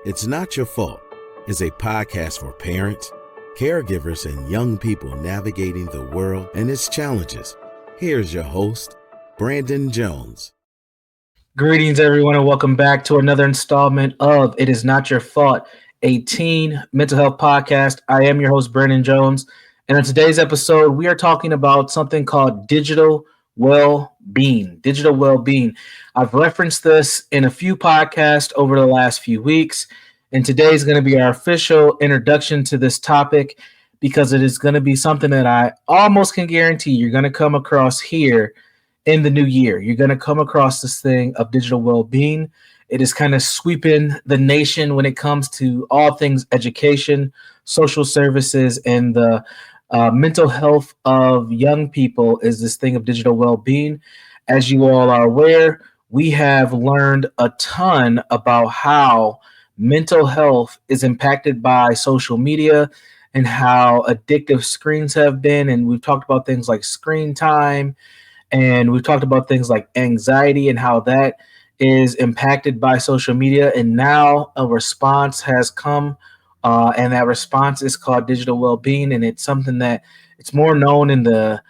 It's Not Your Fault is a podcast for parents, caregivers, and young people navigating the world and its challenges. Here's your host, Brandon Jones. Greetings, everyone, and welcome back to another installment of It Is Not Your Fault, a teen mental health podcast. I am your host, Brandon Jones, and in today's episode, we are talking about something called digital well-being. Digital well-being. I've referenced this in a few podcasts over the last few weeks, and today is going to be our official introduction to this topic because it is going to be something that I almost can guarantee you're going to come across here in the new year. You're going to come across this thing of digital well-being. It is kind of sweeping the nation when it comes to all things education, social services, and the mental health of young people is this thing of digital well-being. As you all are aware, we have learned a ton about how mental health is impacted by social media and how addictive screens have been. And we've talked about things like screen time, and we've talked about things like anxiety and how that is impacted by social media. And now a response has come, and that response is called digital well-being. And it's something that it's more known in the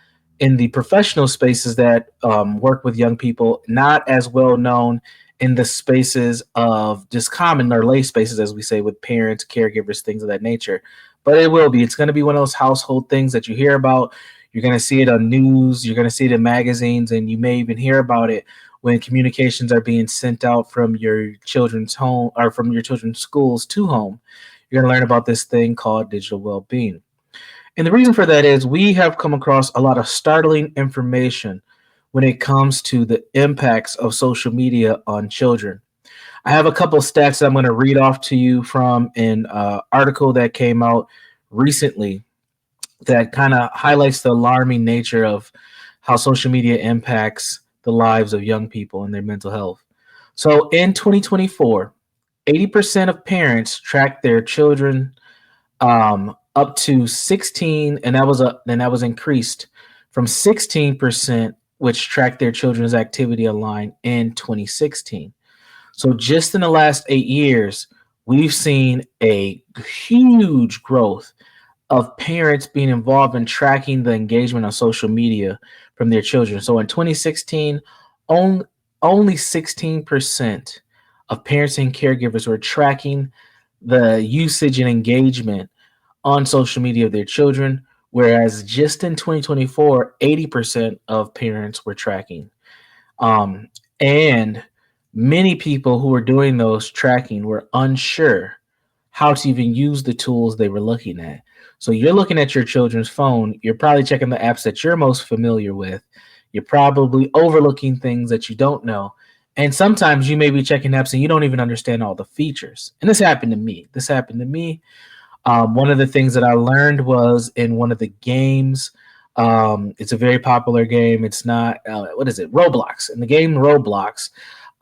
professional spaces that work with young people, not as well known in the spaces of just common or lay spaces, as we say, with parents, caregivers, things of that nature. But it will be. It's going to be one of those household things that you hear about. You're going to see it on news. You're going to see it in magazines, and you may even hear about it when communications are being sent out from your children's home or from your children's schools to home. You're going to learn about this thing called digital well-being. And the reason for that is we have come across a lot of startling information when it comes to the impacts of social media on children. I have a couple of stats that I'm going to read off to you from an article that came out recently that kind of highlights the alarming nature of how social media impacts the lives of young people and their mental health. So in 2024, 80% of parents tracked their children up to 16, and that was increased from 16%, which tracked their children's activity online in 2016. So just in the last 8 years, we've seen a huge growth of parents being involved in tracking the engagement on social media from their children. So in 2016, only 16% of parents and caregivers were tracking the usage and engagement on social media of their children, whereas just in 2024, 80% of parents were tracking. And many people who were doing those tracking were unsure how to even use the tools they were looking at. So you're looking at your children's phone, you're probably checking the apps that you're most familiar with. You're probably overlooking things that you don't know. And sometimes you may be checking apps and you don't even understand all the features. And this happened to me. One of the things that I learned was in one of the games. It's a very popular game. It's not, Roblox. In the game Roblox,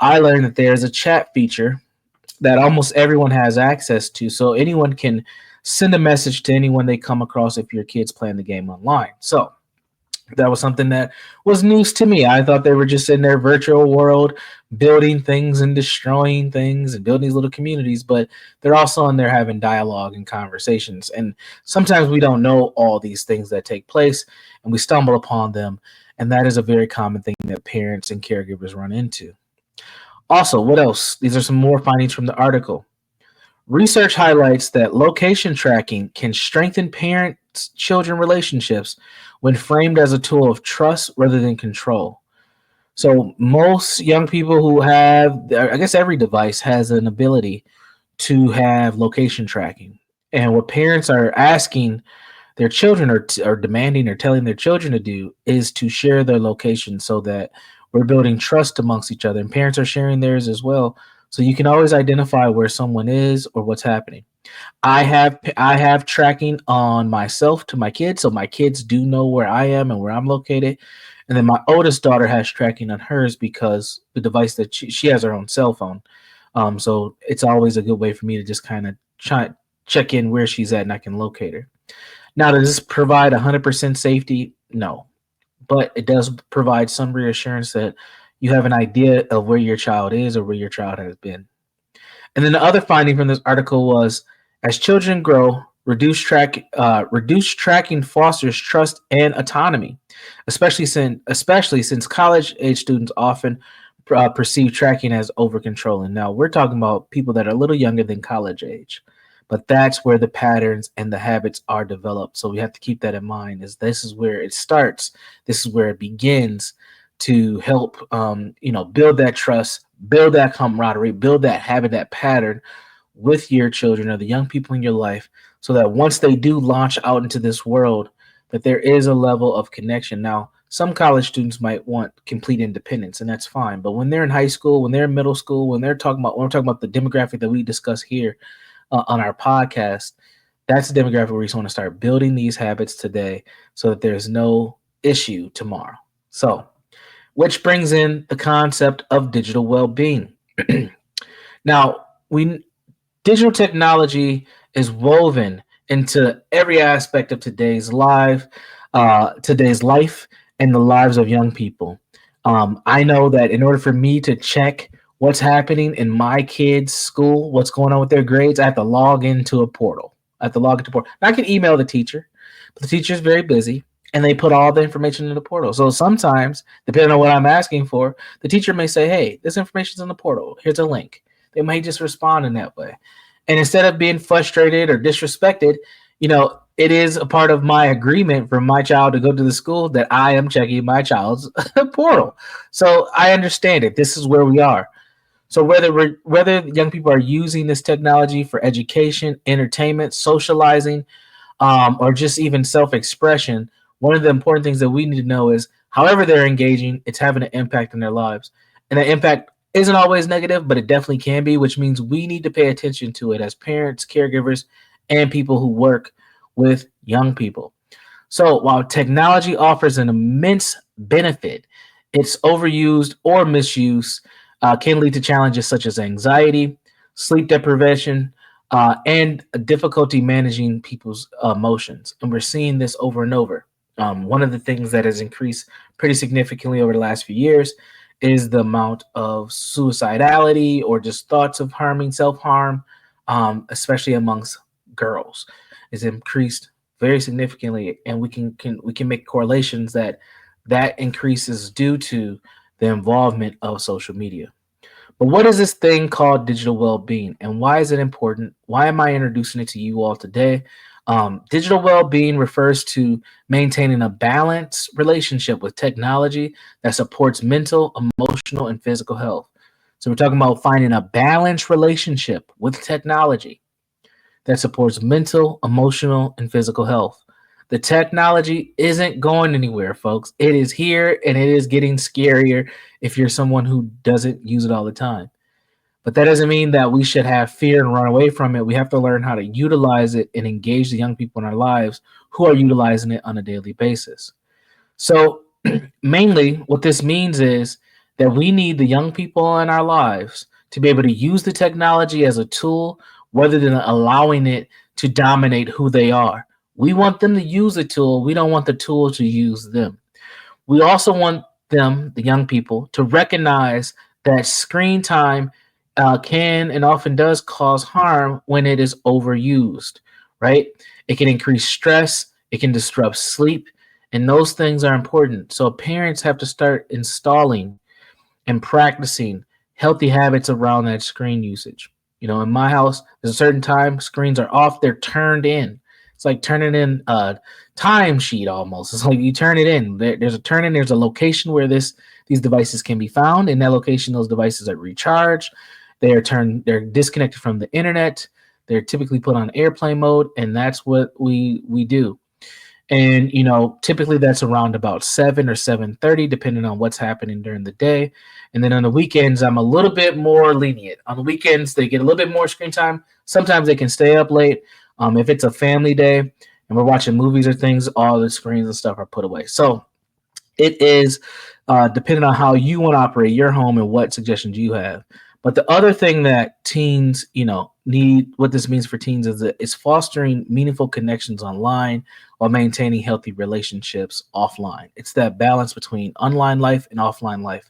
I learned that there's a chat feature that almost everyone has access to. So anyone can send a message to anyone they come across if your kid's playing the game online. So that was something that was news to me. I thought they were just in their virtual world building things and destroying things and building these little communities, but they're also in there having dialogue and conversations. And sometimes we don't know all these things that take place and we stumble upon them. And that is a very common thing that parents and caregivers run into. Also, what else? These are some more findings from the article. Research highlights that location tracking can strengthen parent-children relationships when framed as a tool of trust rather than control. So most young people who have, I guess every device has an ability to have location tracking. And what parents are asking their children or demanding or telling their children to do is to share their location so that we're building trust amongst each other. And parents are sharing theirs as well. So you can always identify where someone is or what's happening. I have tracking on myself to my kids, so my kids do know where I am and where I'm located. And then my oldest daughter has tracking on hers because the device that she has her own cell phone. So it's always a good way for me to just kind of check in where she's at and I can locate her. Now, does this provide 100% safety? No, but it does provide some reassurance that you have an idea of where your child is or where your child has been. And then the other finding from this article was, as children grow, reduced tracking fosters trust and autonomy, especially since college age students often perceive tracking as over controlling. Now we're talking about people that are a little younger than college age, but that's where the patterns and the habits are developed. So we have to keep that in mind. Is this is where it starts. This is where it begins to help, build that trust, build that camaraderie, build that habit, that pattern with your children or the young people in your life, so that once they do launch out into this world, that there is a level of connection. Now, some college students might want complete independence, and that's fine. But when they're in high school, when they're in middle school, when we're talking about the demographic that we discuss here on our podcast, that's the demographic where we just want to start building these habits today, so that there's no issue tomorrow. So, which brings in the concept of digital well-being. Now, we digital technology is woven into every aspect of today's life, and the lives of young people. I know that in order for me to check what's happening in my kids' school, what's going on with their grades, I have to log into a portal. I have to log into a portal. And I can email the teacher, but the teacher is very busy, and they put all the information in the portal. So sometimes, depending on what I'm asking for, the teacher may say, "Hey, this information's in the portal. Here's a link." They might just respond in that way. And instead of being frustrated or disrespected, it is a part of my agreement for my child to go to the school that I am checking my child's portal. So I understand it. This is where we are. So whether young people are using this technology for education, entertainment, socializing, or just even self-expression, one of the important things that we need to know is, however they're engaging, it's having an impact in their lives. And that impact isn't always negative, but it definitely can be, which means we need to pay attention to it as parents, caregivers, and people who work with young people. So while technology offers an immense benefit, its overused or misuse can lead to challenges such as anxiety, sleep deprivation, and difficulty managing people's emotions. And we're seeing this over and over. One of the things that has increased pretty significantly over the last few years is the amount of suicidality or just thoughts of harming, self-harm, especially amongst girls, is increased very significantly, and we can make correlations that increase is due to the involvement of social media. But what is this thing called digital well-being, and why is it important? Why am I introducing it to you all today? Digital well-being refers to maintaining a balanced relationship with technology that supports mental, emotional, and physical health. So we're talking about finding a balanced relationship with technology that supports mental, emotional, and physical health. The technology isn't going anywhere, folks. It is here, and it is getting scarier if you're someone who doesn't use it all the time. But that doesn't mean that we should have fear and run away from it. We have to learn how to utilize it and engage the young people in our lives who are utilizing it on a daily basis. So, mainly, what this means is that we need the young people in our lives to be able to use the technology as a tool rather than allowing it to dominate who they are. We want them to use the tool. We don't want the tool to use them. We also want them, the young people, to recognize that screen time can and often does cause harm when it is overused, right? It can increase stress, it can disrupt sleep, and those things are important. So parents have to start installing and practicing healthy habits around that screen usage. In my house, there's a certain time screens are off, they're turned in. It's like turning in a time sheet almost. It's like you turn it in. There's a location where these devices can be found. In that location, those devices are recharged. They're disconnected from the internet. They're typically put on airplane mode, and that's what we do. And typically that's around about 7 or 7:30, depending on what's happening during the day. And then on the weekends, I'm a little bit more lenient. On the weekends, they get a little bit more screen time. Sometimes they can stay up late. If it's a family day and we're watching movies or things, all the screens and stuff are put away. So it is depending on how you want to operate your home and what suggestions you have. But the other thing that teens, need, what this means for teens is that it's fostering meaningful connections online while maintaining healthy relationships offline. It's that balance between online life and offline life.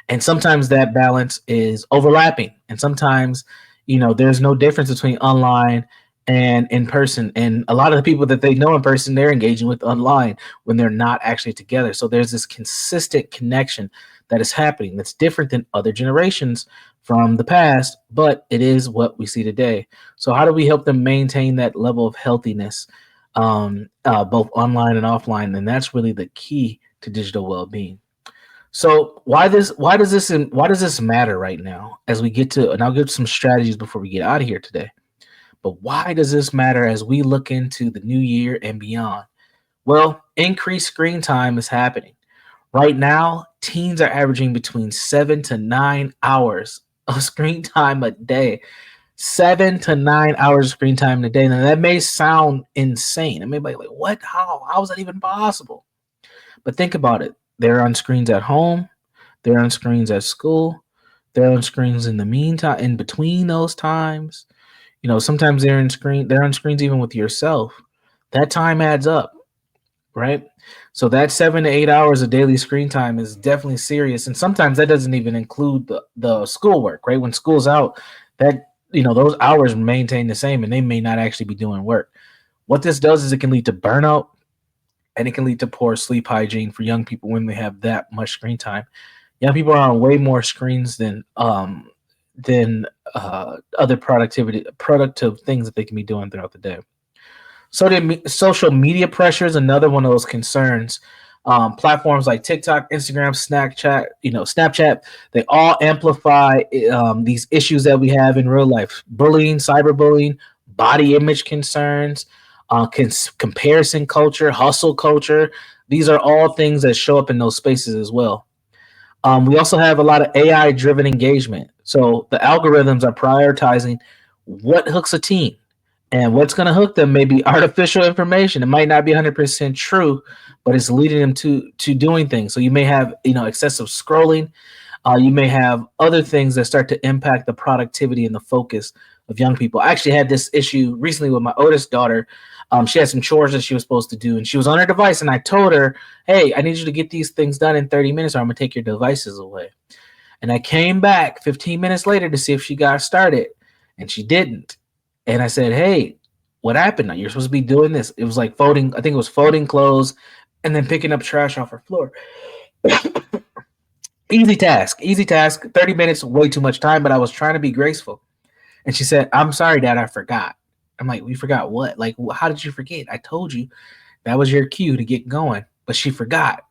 And sometimes that balance is overlapping. And sometimes, there's no difference between online and in person. And a lot of the people that they know in person, they're engaging with online when they're not actually together. So there's this consistent connection that is happening that's different than other generations from the past, but it is what we see today. So how do we help them maintain that level of healthiness, both online and offline? And that's really the key to digital well-being. So why does this matter right now as we get to, and I'll give some strategies before we get out of here today. But why does this matter as we look into the new year and beyond? Well, increased screen time is happening. Right now, teens are averaging between 7 to 9 hours of screen time a day. 7 to 9 hours of screen time in a day. Now that may sound insane. It may be like, what? How is that even possible? But think about it. They're on screens at home, they're on screens at school, they're on screens in the meantime, in between those times. Sometimes they're on screens even with yourself. That time adds up, right? So that 7 to 8 hours of daily screen time is definitely serious. And sometimes that doesn't even include the schoolwork, right? When school's out, that those hours maintain the same and they may not actually be doing work. What this does is it can lead to burnout, and it can lead to poor sleep hygiene for young people when they have that much screen time. Young people are on way more screens than other productive things that they can be doing throughout the day. So the social media pressure is another one of those concerns. Platforms like TikTok, Instagram, Snapchat, they all amplify these issues that we have in real life: bullying, cyberbullying, body image concerns, comparison culture, hustle culture. These are all things that show up in those spaces as well. We also have a lot of AI driven engagement. So the algorithms are prioritizing what hooks a teen, and what's going to hook them may be artificial information. It might not be 100% true, but it's leading them to doing things. So you may have excessive scrolling. You may have other things that start to impact the productivity and the focus of young people. I actually had this issue recently with my oldest daughter. She had some chores that she was supposed to do, and she was on her device. And I told her, "Hey, I need you to get these things done in 30 minutes, or I'm gonna take your devices away." And I came back 15 minutes later to see if she got started, and she didn't. And I said, "Hey, what happened? You're supposed to be doing this." It was like folding. I think it was folding clothes and then picking up trash off her floor. Easy task, easy task. 30 minutes, way too much time, but I was trying to be graceful. And she said, "I'm sorry, Dad, I forgot." I'm like, "We forgot what? Like, how did you forget? I told you that was your cue to get going." But she forgot.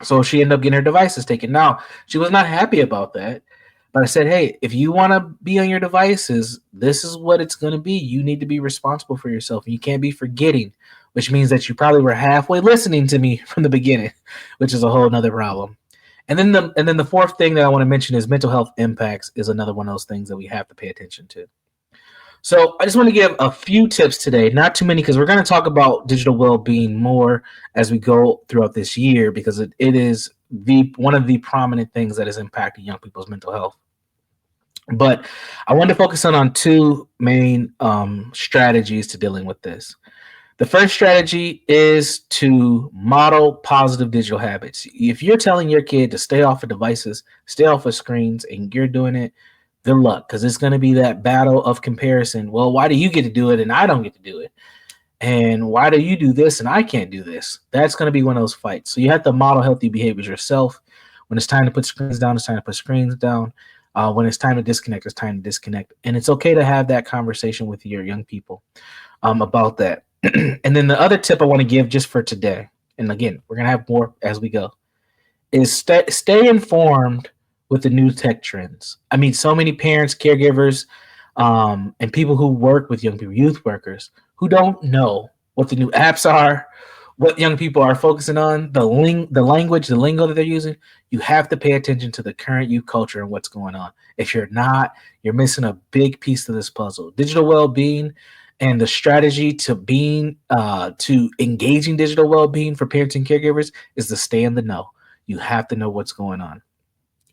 So she ended up getting her devices taken. Now, she was not happy about that. But I said, "Hey, if you want to be on your devices, this is what it's going to be. You need to be responsible for yourself. You can't be forgetting," which means that you probably were halfway listening to me from the beginning, which is a whole nother problem. And then the fourth thing that I want to mention is mental health impacts is another one of those things that we have to pay attention to. So I just want to give a few tips today, not too many, because we're going to talk about digital well-being more as we go throughout this year, because it is one of the prominent things that is impacting young people's mental health. But I wanted to focus on two main strategies to dealing with this. The first strategy is to model positive digital habits. If you're telling your kid to stay off of devices, stay off of screens, and you're doing it, good luck, because it's going to be that battle of comparison. Well, why do you get to do it and I don't get to do it? And why do you do this and I can't do this? That's going to be one of those fights. So you have to model healthy behaviors yourself. When it's time to put screens down, it's time to put screens down. When it's time to disconnect, it's time to disconnect. And it's okay to have that conversation with your young people about that. And then the other tip I want to give just for today, and again, we're going to have more as we go, is stay informed with the new tech trends. I mean, so many parents, caregivers, and people who work with young people, youth workers, who don't know what the new apps are, what young people are focusing on, the language, the lingo that they're using. You have to pay attention to the current youth culture and what's going on. If you're not, you're missing a big piece of this puzzle. Digital well-being and the strategy to engaging digital well-being for parents and caregivers is to stay in the know. You have to know what's going on.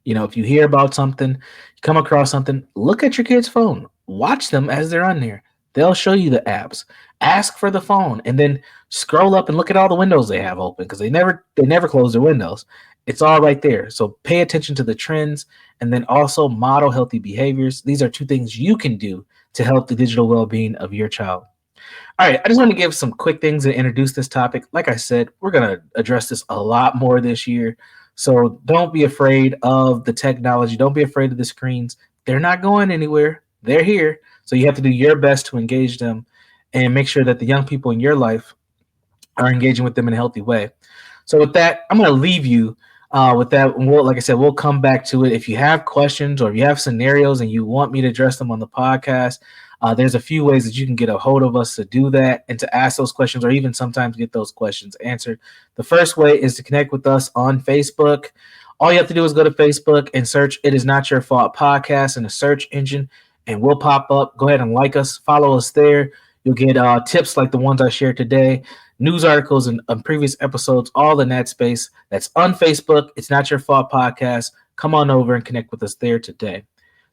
If you hear about something, you come across something, look at your kid's phone. Watch them as they're on there. They'll show you the apps. Ask for the phone, and then scroll up and look at all the windows they have open, because they never close their windows. It's all right there. So pay attention to the trends and then also model healthy behaviors. These are two things you can do to help the digital well-being of your child. All right, I just want to give some quick things to introduce this topic. Like I said, we're going to address this a lot more this year. So don't be afraid of the technology. Don't be afraid of the screens. They're not going anywhere. They're here. So you have to do your best to engage them and make sure that the young people in your life are engaging with them in a healthy way. So with that, I'm going to leave you with that. Like I said, we'll come back to it. If you have questions or if you have scenarios and you want me to address them on the podcast, there's a few ways that you can get a hold of us to do that and to ask those questions or even sometimes get those questions answered. The first way is to connect with us on Facebook. All you have to do is go to Facebook and search It Is Not Your Fault podcast in the search engine, and we'll pop up. Go ahead and like us, follow us there. You'll get tips like the ones I shared today, news articles and previous episodes, all in that space. That's on Facebook. It's Not Your Fault podcast. Come on over and connect with us there today.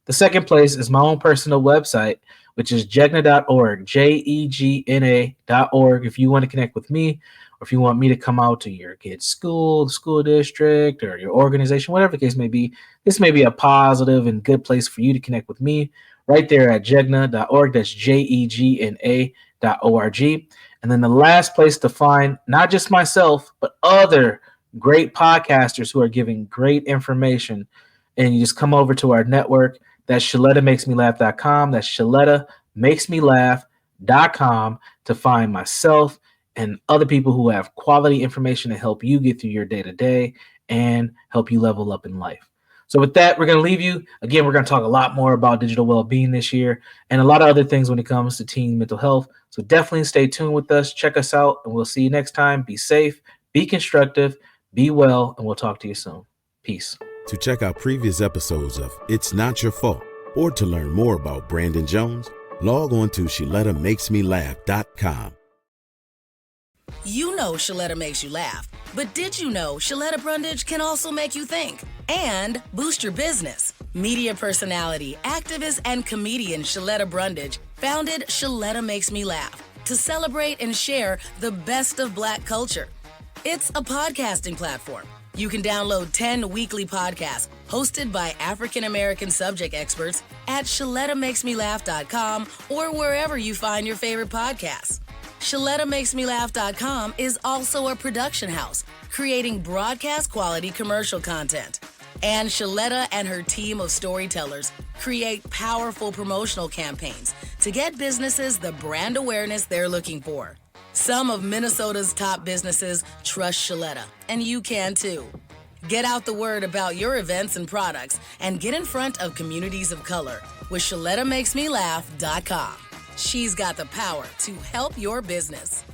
The second place is my own personal website, which is jegna.org, jegna.org. If you want to connect with me or if you want me to come out to your kid's school, the school district, or your organization, whatever the case may be, this may be a positive and good place for you to connect with me right there at jegna.org. That's jegna.org. And then the last place to find not just myself, but other great podcasters who are giving great information. And you just come over to our network. That's ShalettaMakesMeLaugh.com. That's ShalettaMakesMeLaugh.com to find myself and other people who have quality information to help you get through your day-to-day and help you level up in life. So with that, we're going to leave you. Again, we're going to talk a lot more about digital well-being this year and a lot of other things when it comes to teen mental health. So definitely stay tuned with us. Check us out, and we'll see you next time. Be safe, be constructive, be well, and we'll talk to you soon. Peace. To check out previous episodes of It's Not Your Fault or to learn more about Brandon Jones, log on to ShalettaMakesMeLaugh.com. You know Shaletta makes you laugh, but did you know Shaletta Brundage can also make you think and boost your business? Media personality, activist, and comedian Shaletta Brundage founded Shaletta Makes Me Laugh to celebrate and share the best of Black culture. It's a podcasting platform. You can download 10 weekly podcasts hosted by African-American subject experts at ShalettaMakesMeLaugh.com or wherever you find your favorite podcasts. ShalettaMakesMeLaugh.com is also a production house, creating broadcast-quality commercial content. And Shaletta and her team of storytellers create powerful promotional campaigns to get businesses the brand awareness they're looking for. Some of Minnesota's top businesses trust Shaletta, and you can too. Get out the word about your events and products and get in front of communities of color with ShalettaMakesMeLaugh.com. She's got the power to help your business.